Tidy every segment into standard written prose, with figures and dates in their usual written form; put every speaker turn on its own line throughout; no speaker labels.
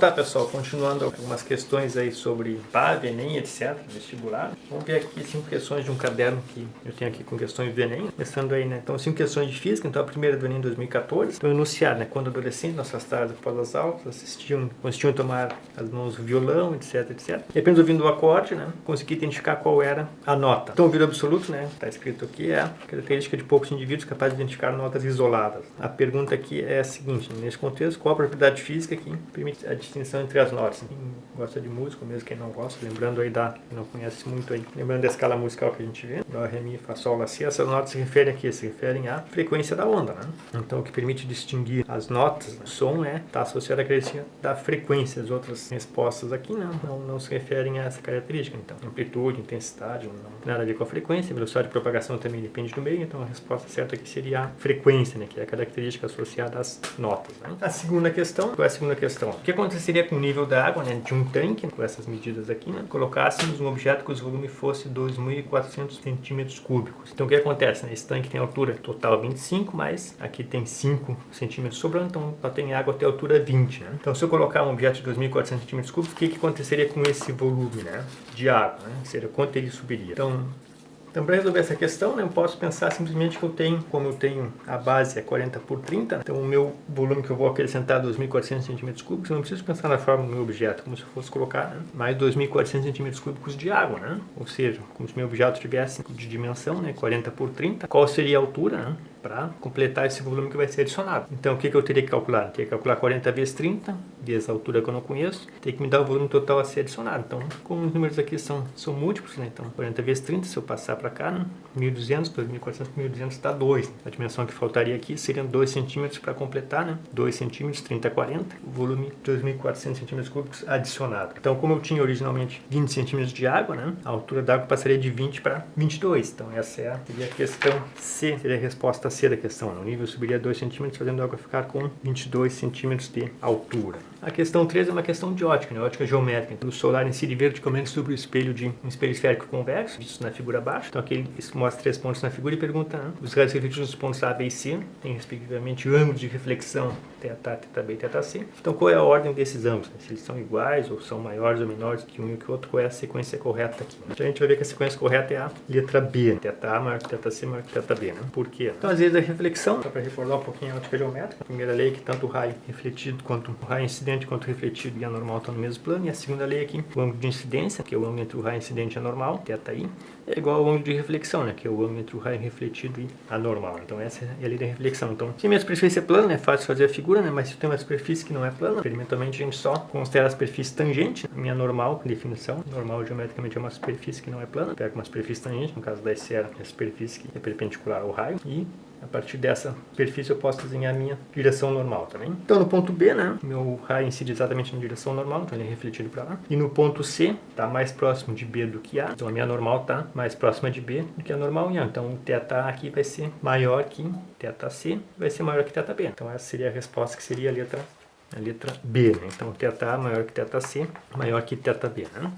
tá, pessoal, continuando algumas questões aí sobre PAV, Enem, etc, vestibular. Vamos ver aqui 5 questões de um caderno que eu tenho aqui com questões do Enem. Começando aí, né? Então, 5 questões de física. Então, a primeira do Enem 2014. Então, enunciar, né? Quando adolescente, nossas tardes após as aulas, consistiam em tomar as mãos o violão, etc, etc. E apenas ouvindo o acorde, né? Consegui identificar qual era a nota. Então, o ouvido absoluto, né? Tá escrito aqui, é a característica de poucos indivíduos capazes de identificar notas isoladas. A pergunta aqui é a seguinte, nesse contexto, qual a propriedade física que permite a distinção entre as notas? Quem gosta de música, mesmo quem não gosta, lembrando aí quem não conhece muito aí, lembrando da escala musical que a gente vê, Dó, Ré, Mi, Fá, Sol, Lá, Si, essas notas se referem a quê? Se referem à frequência da onda, né? Então, o que permite distinguir as notas, o som está associado à característica da frequência. As outras respostas aqui não se referem a essa característica. Então, amplitude, intensidade, não tem nada a ver com a frequência, a velocidade de propagação também depende do meio, então a resposta certa aqui seria a frequência, né? Que é a característica associada às notas, né? A segunda questão, qual é a segunda questão? O que aconteceria com o nível da água, né, de um tanque, com essas medidas aqui, né, colocássemos um objeto cujo volume fosse 2.400 centímetros cúbicos. Então o que acontece, né? Esse tanque tem altura total 25, mas aqui tem 5 centímetros sobrando, então só tem água até a altura 20, né? Então se eu colocar um objeto de 2.400 centímetros cúbicos, o que aconteceria com esse volume, né, de água, né? Ou seja, quanto ele subiria? Então, para resolver essa questão, né, eu posso pensar simplesmente que como eu tenho a base é 40 por 30, então o meu volume que eu vou acrescentar 2.400 centímetros cúbicos, eu não preciso pensar na forma do meu objeto, como se eu fosse colocar, né, mais 2.400 centímetros cúbicos de água, né? Ou seja, como se meu objeto tivesse de dimensão, né, 40 por 30, qual seria a altura, né, para completar esse volume que vai ser adicionado. Então, o que eu teria que calcular? Eu teria que calcular 40 vezes 30, vezes a altura que eu não conheço, tem que me dar o volume total a ser adicionado. Então, como os números aqui são múltiplos, né? Então, 40 vezes 30, se eu passar para cá, né? 1.200, 2.400, 1.200 dá 2. A dimensão que faltaria aqui seriam 2 centímetros para completar, né? 2 centímetros, 30, 40, o volume 2.400 centímetros cúbicos adicionado. Então, como eu tinha originalmente 20 centímetros de água, né? A altura da água passaria de 20 para 22. Então, essa seria a questão C, seria a resposta C da questão. O nível subiria 2 centímetros, fazendo a água ficar com 22 centímetros de altura. A questão 3 é uma questão de ótica, né? Ótica geométrica. Então, o solar incide verticalmente sobre o espelho de um espelho esférico convexo, visto na figura abaixo. Então, aqui ele mostra 3 pontos na figura e pergunta, né? Os raios refletidos nos pontos A, B e C têm, respectivamente, ângulos de reflexão θ, θB e θC. Então, qual é a ordem desses ângulos? Se eles são iguais ou são maiores ou menores que um e que o outro, qual é a sequência correta aqui? Então, a gente vai ver que a sequência correta é a letra B, θA maior que θC maior que θB, né? Por quê? Então, às vezes a reflexão, só para recordar um pouquinho a ótica geométrica, a primeira lei é que tanto o raio refletido quanto o raio incidente quanto o refletido e a normal estão no mesmo plano, e a segunda lei aqui, o ângulo de incidência, que é o ângulo entre o raio incidente e a normal, θI, é igual ao ângulo de reflexão, né, que é o ângulo entre o raio refletido e a normal. Então essa é a lei da reflexão. Então, se a minha superfície é plana, é fácil fazer a figura, né, mas se eu tenho uma superfície que não é plana, experimentalmente a gente só considera a superfície tangente, a minha normal, definição, normal geometricamente é uma superfície que não é plana, pega uma superfície tangente, no caso da esfera, é a superfície que é perpendicular ao raio, e a partir dessa superfície eu posso desenhar a minha direção normal, tá bem? Então no ponto B, né, meu raio incide exatamente na direção normal, então ele é refletido para lá. E no ponto C, está mais próximo de B do que A, então a minha normal está mais próxima de B do que a normal em A. Então o θA aqui vai ser maior que θC, vai ser maior que θB. Então essa seria a resposta, que seria a letra B, né? Então θA maior que θC, maior que θB, né?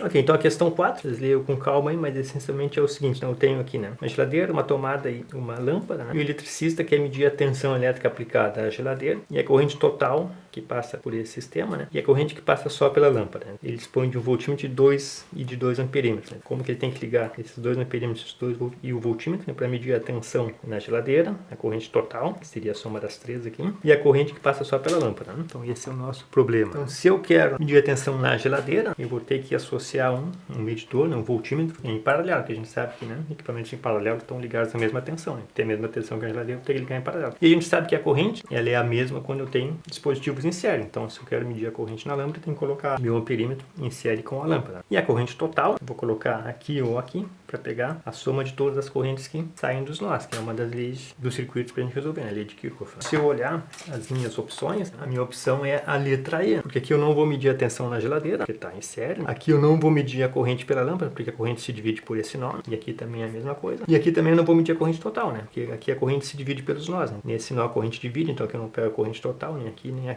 Ok, então a questão 4, vocês leiam com calma aí, mas essencialmente é o seguinte, então eu tenho aqui, né, uma geladeira, uma tomada e uma lâmpada, né, e o eletricista quer medir a tensão elétrica aplicada à geladeira e a corrente total que passa por esse sistema, né, e a corrente que passa só pela lâmpada, né. Ele dispõe de um voltímetro de 2 e de 2 amperímetros, né. Como que ele tem que ligar esses 2 amperímetros e o voltímetro, né, para medir a tensão na geladeira, a corrente total, que seria a soma das três aqui, e a corrente que passa só pela lâmpada, né. Então esse é o nosso problema. Então se eu quero medir a tensão na geladeira, eu vou ter que associar um medidor, né, um voltímetro em paralelo, que a gente sabe que, né, equipamentos em paralelo estão ligados à mesma tensão, né? Tem a mesma tensão que a geladeira, eu vou ter que ligar em paralelo. E a gente sabe que a corrente, ela é a mesma quando eu tenho dispositivos em série. Então, se eu quero medir a corrente na lâmpada, eu tenho que colocar meu amperímetro em série com a lâmpada. E a corrente total, eu vou colocar aqui ou aqui, para pegar a soma de todas as correntes que saem dos nós, que é uma das leis dos circuitos para a gente resolver, né? A lei de Kirchhoff. Se eu olhar as minhas opções, a minha opção é a letra E, porque aqui eu não vou medir a tensão na geladeira, porque está em série. Aqui eu não Não vou medir a corrente pela lâmpada, porque a corrente se divide por esse nó. E aqui também é a mesma coisa. E aqui também eu não vou medir a corrente total, né? Porque aqui a corrente se divide pelos nós, né? Nesse nó a corrente divide, então aqui eu não pego a corrente total, nem aqui, né?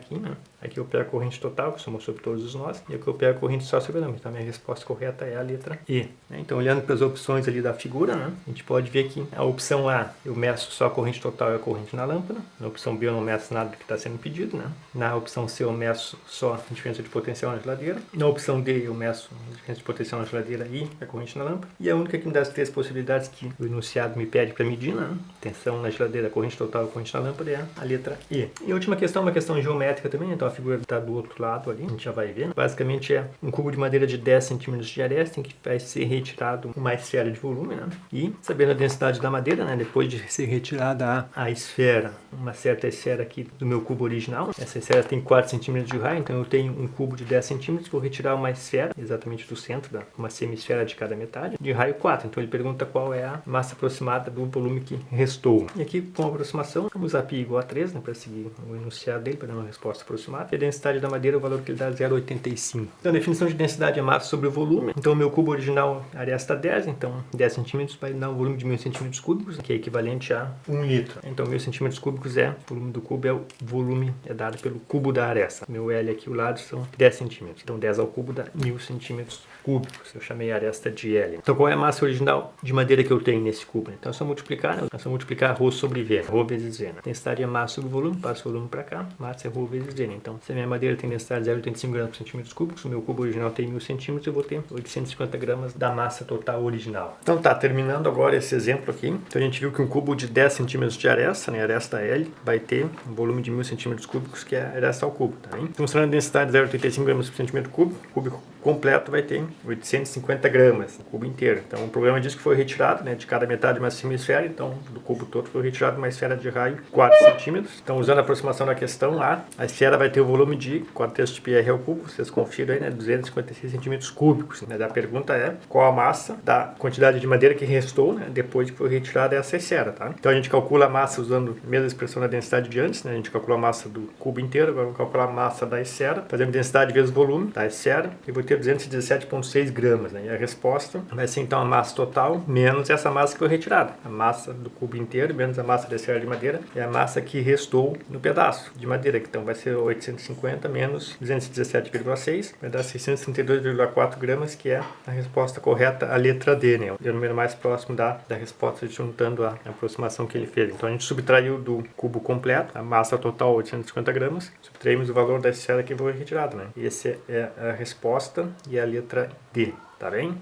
Aqui eu pego a corrente total, que soma sobre todos os nós. E aqui eu pego a corrente só sobre a lâmpada. Então a minha resposta correta é a letra E. Né? Então olhando para as opções ali da figura, né? A gente pode ver que a opção A eu meço só a corrente total e a corrente na lâmpada. Na opção B eu não meço nada do que está sendo pedido, né? Na opção C eu meço só a diferença de potencial na geladeira. Na opção D eu meço a diferença de potencial na geladeira e a corrente na lâmpada. E a única que me dá as três possibilidades que o enunciado me pede para medir, né? Tensão na geladeira, corrente total e corrente na lâmpada é a letra E. E a última questão, uma questão geométrica também, então a figura está do outro lado ali, a gente já vai ver. Basicamente é um cubo de madeira de 10 centímetros de aresta, em que vai ser retirado uma esfera de volume, né? E sabendo a densidade da madeira, né? Depois de ser retirada a esfera, uma certa esfera aqui do meu cubo original, essa esfera tem 4 centímetros de raio, então eu tenho um cubo de 10 centímetros, vou retirar uma esfera, exatamente do centro, uma semisfera de cada metade, de raio 4. Então ele pergunta qual é a massa aproximada do volume que restou. E aqui, com a aproximação, vamos usar π igual a 3, né? Para seguir o enunciado dele, para dar uma resposta aproximada. E a densidade da madeira, o valor que ele dá é 0,85. Então a definição de densidade é massa sobre o volume. Então o meu cubo original, a aresta 10, então 10 centímetros vai dar um volume de 1000 centímetros cúbicos, que é equivalente a 1 litro. Então 1000 centímetros cúbicos o volume do cubo, é o volume dado pelo cubo da aresta. Meu L aqui ao lado são 10 centímetros. Então 10 ao cubo dá 1000 centímetros cúbicos. Eu chamei a aresta de L. Então qual é a massa original de madeira que eu tenho nesse cubo? Então é só multiplicar, né? É só multiplicar ρ sobre V, ρ vezes V. Né? Densidade é massa sobre o volume, passa o volume para cá, massa é ρ vezes V. Né? Então se a minha madeira tem densidade de 0,85 gramas por centímetros cúbicos, o meu cubo original tem 1000 centímetros, eu vou ter 850 gramas da massa total original. Então tá, terminando agora esse exemplo aqui. Então a gente viu que um cubo de 10 centímetros de aresta, né? Aresta L, vai ter um volume de 1000 centímetros cúbicos, que é a aresta ao cubo. Tá? Então mostrando a densidade de 0,85 gramas por centímetro cúbico, o cubo completo vai ter 850 gramas, o cubo inteiro. Então o problema diz que foi retirado, né, de cada metade uma semisfera, então do cubo todo foi retirado uma esfera de raio 4 centímetros. Então usando a aproximação da questão lá, a esfera vai ter o volume de 4/3 de πr ao cubo, vocês confiram aí, né, 256 centímetros cúbicos. Né? A pergunta é qual a massa da quantidade de madeira que restou, né, depois que foi retirada essa esfera, tá? Então a gente calcula a massa usando a mesma expressão da densidade de antes, né? A gente calcula a massa do cubo inteiro, agora vamos calcular a massa da esfera, fazendo densidade vezes volume da esfera, e vou ter 217,6 gramas, né? E a resposta vai ser então a massa total menos essa massa que foi retirada. A massa do cubo inteiro menos a massa da esfera de madeira é a massa que restou no pedaço de madeira, que então vai ser 850 menos 217,6, vai dar 632,4 gramas, que é a resposta correta, a letra D, né? É o número mais próximo da resposta, juntando a aproximação que ele fez. Então a gente subtraiu do cubo completo a massa total 850 gramas, subtraímos o valor da esfera que foi retirada, né? E essa é a resposta e a letra D, tá bem?